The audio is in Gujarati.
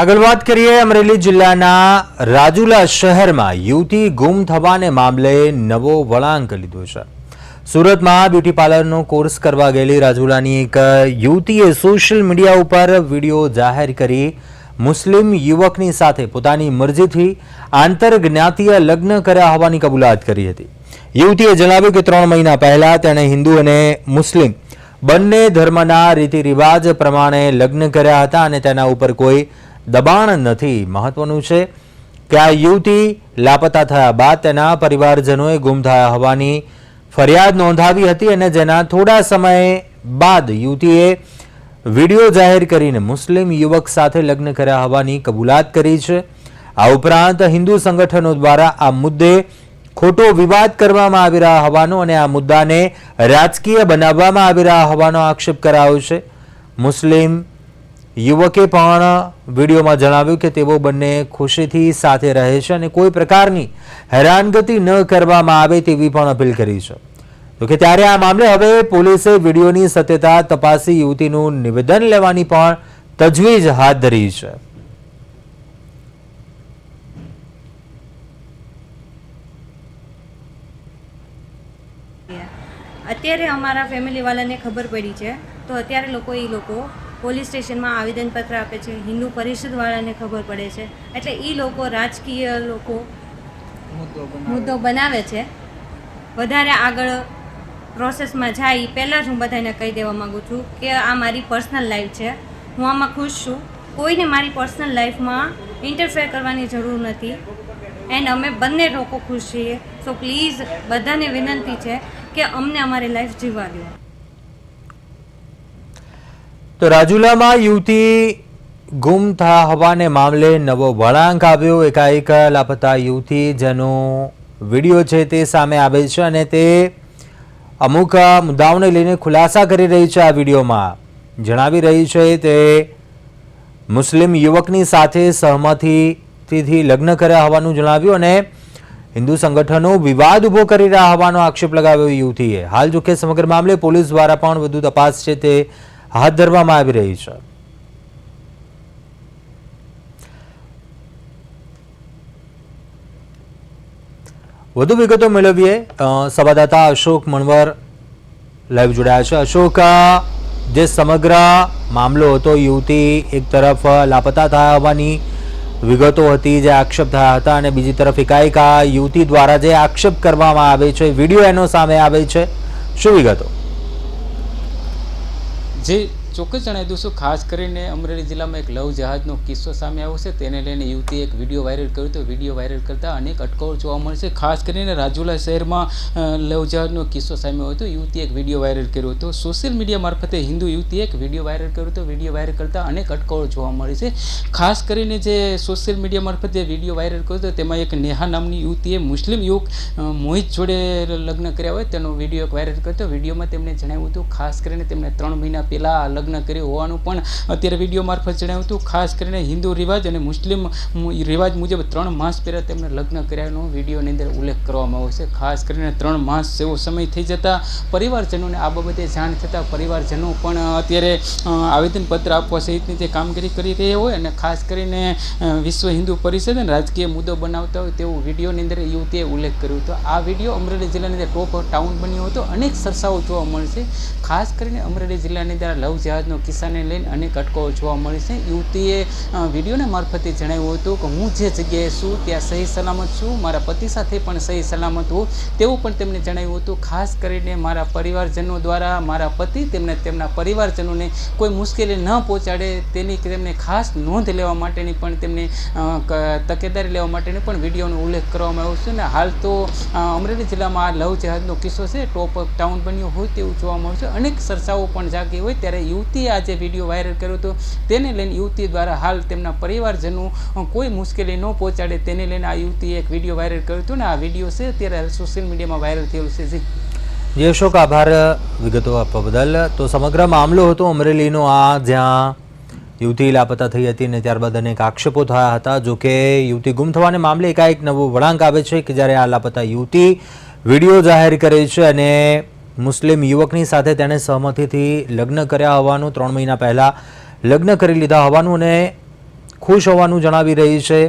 આગળ વાત કરીએ અમરેલી જિલ્લાના રાજુલા શહેરમાં યુવતી ગુમ થવાને મામલે નવો વળાંક લીધો છે। સુરતમાં બ્યુટી પાર્લરનો કોર્સ કરવા ગયેલી રાજુલાની એક યુવતીએ સોશિયલ મીડિયા ઉપર વિડીયો જાહેર કરી મુસ્લિમ યુવકની સાથે પોતાની મરજીથી આંતરજ્ઞાતીય લગ્ન કર્યા હોવાની કબૂલાત કરી હતી। યુવતીએ જણાવ્યું કે 3 મહિના પહેલા તેણે હિન્દુ અને મુસ્લિમ બંને ધર્મના રીતિ રિવાજ પ્રમાણે લગ્ન કર્યા હતા અને તેના ઉપર કોઈ દબાણ નથી। મહત્વનું છે કે આ યુવતી લાપતા થયા બાદ તેના પરિવારજનોએ ગુમ થયા હોવાની ફરિયાદ નોંધાવી હતી અને જેના થોડા સમય બાદ યુવતીએ વિડીયો જાહેર કરીને મુસ્લિમ યુવક સાથે લગ્ન કર્યા હોવાની કબૂલાત કરી છે। આ ઉપરાંત હિન્દુ સંગઠનો દ્વારા આ મુદ્દે ખોટો વિવાદ કરવામાં આવી રહ્યા હોવાનો અને આ મુદ્દાને રાજકીય બનાવવામાં આવી રહ્યા હોવાનો આક્ષેપ કરાયો છે। મુસ્લિમ યુવકે પણ વિડીયોમાં જણાવ્યું કે તેઓ બંને ખુશીથી સાથે રહે છે અને કોઈ પ્રકારની હેરાનગતિ ન કરવામાં આવે તેવી પણ અપીલ કરી છે। તો કે ત્યારે આ મામલે હવે પોલીસે વિડીયોની સત્યતા તપાસી યુવતીનું નિવેદન લેવાની પણ તજવીજ હાથ ધરી છે। અત્યારે અમારા ફેમિલીવાળાને ખબર પડી છે તો અત્યારે લોકો પોલીસ સ્ટેશનમાં આવેદનપત્ર આપે છે। હિન્દુ પરિષદવાળાને ખબર પડે છે એટલે એ લોકો રાજકીય મુદ્દો બનાવે છે। વધારે આગળ પ્રોસેસમાં જાય પહેલાં જ હું બધાને કહી દેવા માગું છું કે આ મારી પર્સનલ લાઈફ છે, હું આમાં ખુશ છું, કોઈને મારી પર્સનલ લાઈફમાં ઇન્ટરફેર કરવાની જરૂર નથી એન્ડ અમે બંને લોકો ખુશ છીએ। સો પ્લીઝ બધાને વિનંતી છે કે અમને અમારી લાઈફ જીવવા દો। તો રાજુલામાં યુવતી ગુમ થયા હોવાને મામલે નવો વળાંક આવ્યો। એકાએક લાપતા યુવતી જેનો વિડીયો છે તે સામે આવે છે અને તે અમુક મુદ્દાઓને લઈને ખુલાસા કરી રહી છે। આ વિડીયોમાં જણાવી રહી છે તે મુસ્લિમ યુવકની સાથે સહમતિથી લગ્ન કર્યા હોવાનું જણાવ્યું અને હિન્દુ સંગઠનો વિવાદ ઉભો કરી રહ્યા હોવાનો આક્ષેપ લગાવ્યો યુવતીએ। હાલ જોકે સમગ્ર મામલે પોલીસ દ્વારા પણ વધુ તપાસ છે તે હાથ ધરવામાં આવી રહી છે। વધુ વિગતો મેળવીએ સંવાદદાતા અશોક મણવર લાઈવ જોડાયા છે। અશોક, જે સમગ્ર મામલો હતો, યુવતી એક તરફ લાપતા થયા હોવાની વિગતો હતી, જે આક્ષેપ થયા હતા અને બીજી તરફ એકાએક આ યુવતી દ્વારા જે આક્ષેપ કરવામાં આવે છે, વિડીયો એનો સામે આવે છે, શું વિગતો? જે ચોક્કસ જણાવી દઉં છું, ખાસ કરીને અમરેલી જિલ્લામાં એક લવ જહાજનો કિસ્સો સામે આવ્યો છે, તેને લઈને યુવતીએ એક વિડીયો વાયરલ કર્યો હતો। વિડીયો વાયરલ કરતાં અનેક અટકળો જોવા મળશે। ખાસ કરીને રાજુલા શહેરમાં લવ જહાજનો કિસ્સો સામે આવ્યો હતો। યુવતીએ એક વિડીયો વાયરલ કર્યો હતો, સોશિયલ મીડિયા મારફતે હિન્દુ યુવતીએ એક વિડીયો વાયરલ કર્યો હતો। વિડીયો વાયરલ કરતાં અનેક અટકળો જોવા મળે છે। ખાસ કરીને જે સોશિયલ મીડિયા મારફતે જે વિડીયો વાયરલ કર્યો હતો તેમાં એક નેહા નામની યુવતીએ મુસ્લિમ યુવક મોહિત જોડે લગ્ન કર્યા હોય તેનો વિડીયો એક વાયરલ કર્યો હતો। વિડીયોમાં તેમણે જણાવ્યું હતું ખાસ કરીને તેમણે 3 મહિના પહેલાં લગ્ન કર્યું હોવાનું પણ અત્યારે વિડીયો મારફત જણાવ્યું હતું। ખાસ કરીને હિન્દુ રિવાજ અને મુસ્લિમ રિવાજ મુજબ 3 માસ પહેલાં તેમણે લગ્ન કર્યાનો વિડીયોની અંદર ઉલ્લેખ કરવામાં આવ્યો છે। ખાસ કરીને 3 માસ જેવો સમય થઈ જતાં પરિવારજનોને આ બાબતે જાણ થતાં પરિવારજનો પણ અત્યારે આવેદનપત્ર આપવા સહિતની જે કામગીરી કરી રહ્યા હોય અને ખાસ કરીને વિશ્વ હિન્દુ પરિષદ અને રાજકીય મુદ્દો બનાવતા હોય તેવું વિડીયોની અંદર યુવતીએ ઉલ્લેખ કર્યો હતો। આ વિડીયો અમરેલી જિલ્લાની અંદર ટોપ ટાઉન બન્યો હતો। અનેક ચર્ચાઓ જોવા મળશે। ખાસ કરીને અમરેલી જિલ્લાની અંદર લવ જહાજનો કિસ્સાને લઈને અનેક અટકળો જોવા મળી છે। યુવતીએ વિડીયોના મારફતે જણાવ્યું હતું કે હું જે જગ્યાએ છું ત્યાં સહી સલામત છું, મારા પતિ સાથે પણ સહી સલામત હોઉં તેવું પણ તેમણે જણાવ્યું હતું। ખાસ કરીને મારા પરિવારજનો દ્વારા મારા પતિ તેમના પરિવારજનોને કોઈ મુશ્કેલી ન પહોંચાડે તેની તેમને ખાસ નોંધ લેવા માટેની પણ તેમને તકેદારી લેવા માટેની પણ વિડીયોનો ઉલ્લેખ કરવામાં આવ્યો છે। અને હાલ તો અમરેલી જિલ્લામાં આ લવ જહાજનો કિસ્સો છે ટોપ ટાઉન બન્યો હોય તેવું જોવા મળશે। અનેક ચર્ચાઓ પણ જાગી હોય ત્યારે યુવતીએ આ જે વિડીયો વાયરલ કર્યો હતો તેને લઈને યુવતી દ્વારા હાલ તેમના પરિવારજનો કોઈ મુશ્કેલી ન પહોંચાડે તેને લઈને આ યુવતીએ એક વિડીયો વાયરલ કર્યો હતો ને આ વિડીયો છે અત્યારે સોશિયલ મીડિયામાં વાયરલ થયેલો છે। જી અશોક, આભાર વિગતો આપવા બદલ। તો સમગ્ર મામલો હતો અમરેલીનો, આ જ્યાં યુવતી લાપતા થઈ હતી અને ત્યારબાદ અનેક આક્ષેપો થયા હતા। જોકે યુવતી ગુમ થવાને મામલે એકાએક નવો વળાંક આવે છે કે જ્યારે આ લાપતા યુવતી વિડીયો જાહેર કરે છે અને મુસ્લિમ યુવકની સાથે તેણે સહમતિથી લગ્ન કર્યા હોવાનું, 3 મહિના પહેલાં લગ્ન કરી લીધા હોવાનું અને ખુશ હોવાનું જણાવી રહી છે.